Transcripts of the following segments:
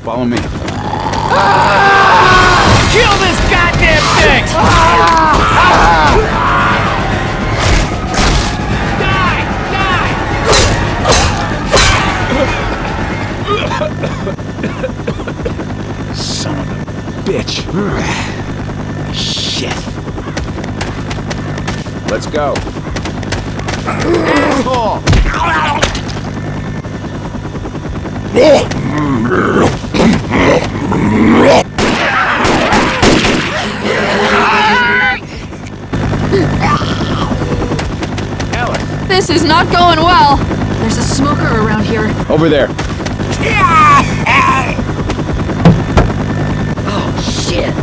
Follow me. Kill this goddamn thing! Die! Die! Son of a bitch. Shit. Let's go. This is not going well. There's a smoker around here. Over there. Oh, shit.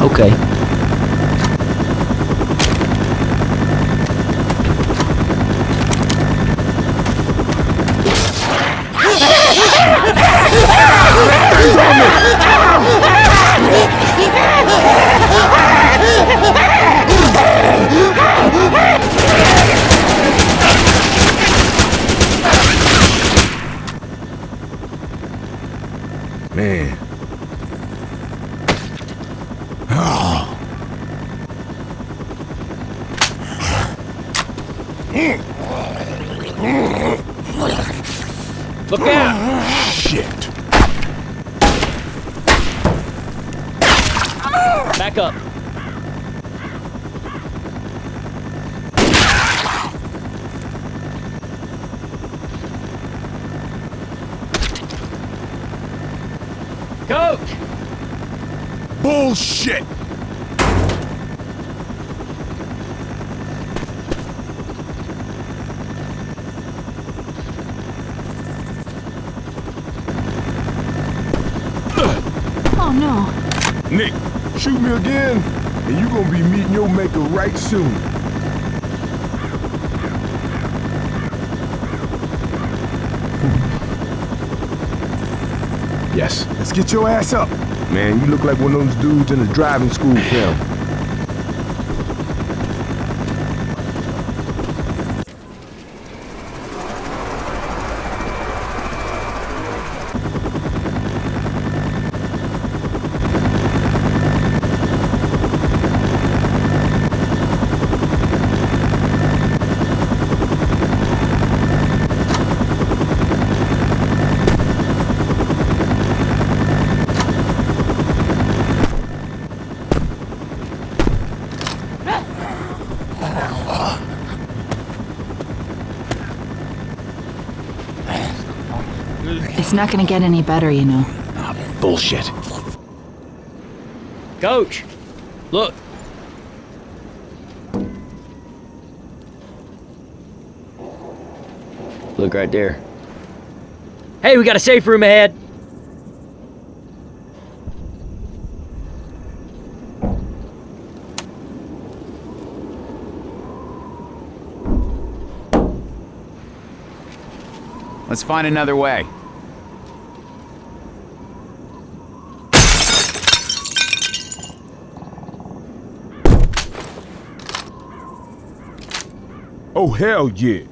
Okay. Man. Look out! Shit. Back up. Coach! Bullshit. Oh no. Nick, shoot me again, and you gonna be meeting your maker right soon. Yes. Let's get your ass up. Man, you look like one of those dudes in a driving school film. It's not gonna get any better, you know. Ah, bullshit. Coach! Look! Look right there. Hey, we got a safe room ahead! Let's find another way. Oh, hell yeah.